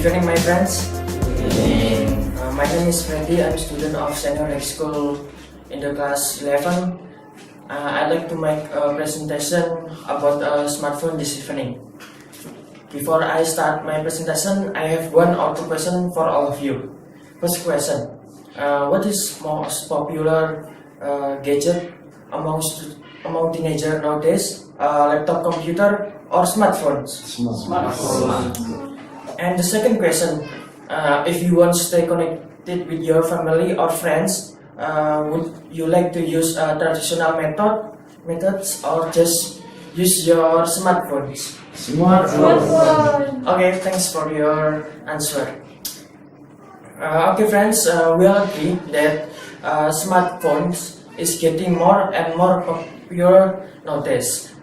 evening, my friends. My name is Fredy. I'm a student of senior high school in the class 11. I'd like to make a presentation about a smartphone this evening. Before I start my presentation, I have one or two questions for all of you. First question: what is most popular gadget among teenagers nowadays? Laptop, computer, or smartphones? Smartphone. And the second question: if you want to stay connected with your family or friends, would you like to use traditional methods or just use your smartphones? Smartphone. Okay, thanks for your answer. Okay, friends, we all agree that smartphones is getting more and more popular nowadays.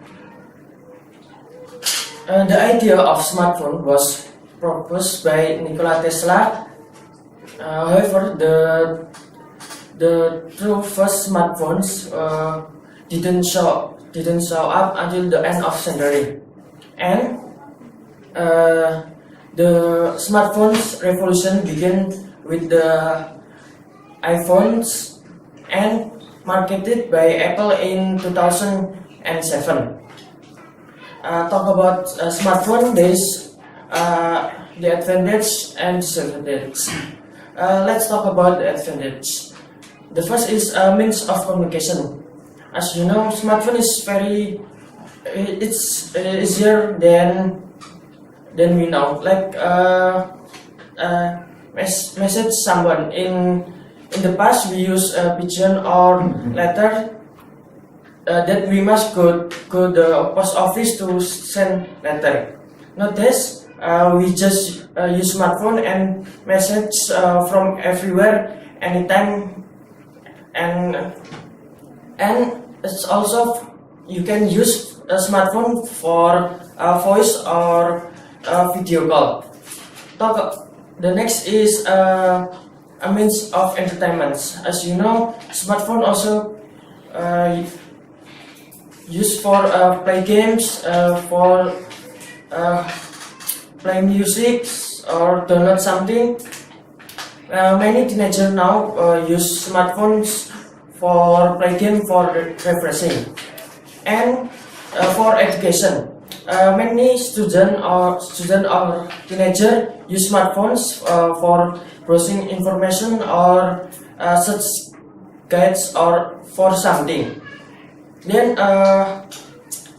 The idea of smartphone was proposed by Nikola Tesla. However, the true first smartphones didn't show up until the end of century, and the smartphones revolution began with the iPhones and marketed by Apple in 2007. Talk about smartphone, there's the advantage and disadvantage. Let's talk about the advantage. The first is a means of communication. As you know, smartphone is it's easier than we know. Like message someone. In the past, we use a pigeon or letter that we must go the post office to send letter. Nowadays, we just use smartphone and message from everywhere, anytime, and it's also you can use a smartphone for voice or video call. The next is a means of entertainment. As you know, smartphone also used for play games, for play music or download something. Many teenagers now use smartphones for play game, for refreshing, and for education. Many student or teenager use smartphones for browsing information or search guides or for something. Then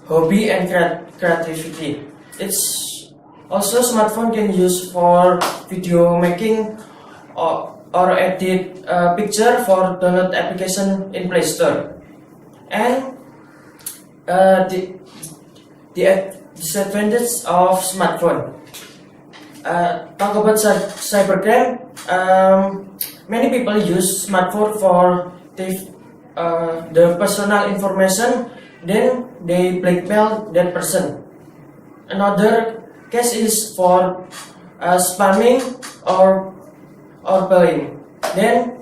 hobby and creativity. It's also smartphone can use for video making or edit picture for download application in Play Store. And the disadvantage of smartphone. Talk about cybercrime. Many people use smartphone for the personal information, then they blackmail that person. Another case is for spamming or bullying. Then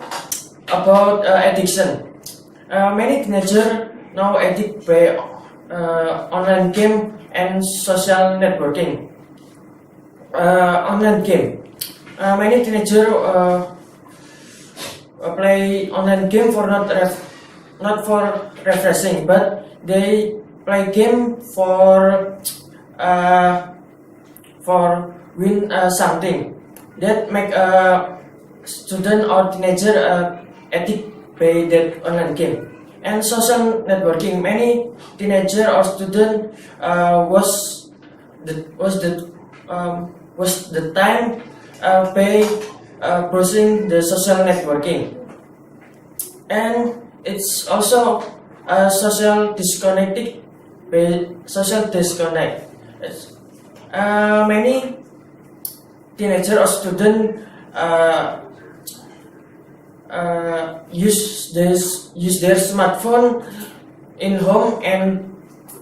about addiction. Many teenagers now addicted by online game and social networking. Online game. Many teenagers play online game for not for refreshing, but they play game for win something that make a student or teenager addicted by that online game. And social networking. Many teenager or student was the time by browsing the social networking, and it's also social disconnect. Many teenager or student use their smartphone in home and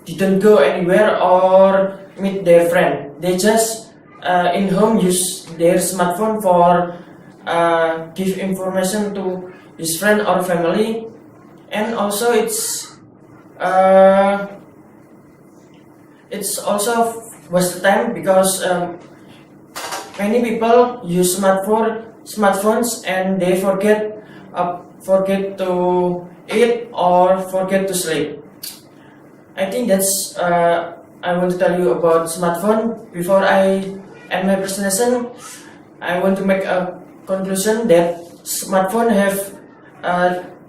didn't go anywhere or meet their friend. They just in home use their smartphone for give information to his friend or family, and also it's also waste time because many people use smartphones and they forget to eat or forget to sleep. I think that's I want to tell you about smartphone. Before I end my presentation, I want to make a conclusion that smartphone have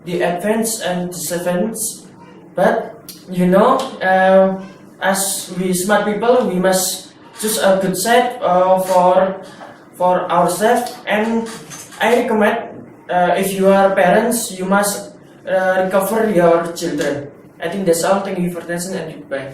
the advantage and disadvantage, but as we smart people, we must choose a good side for ourselves. And I recommend if you are parents, you must recover your children. I think that's all. Thank you for attention and goodbye.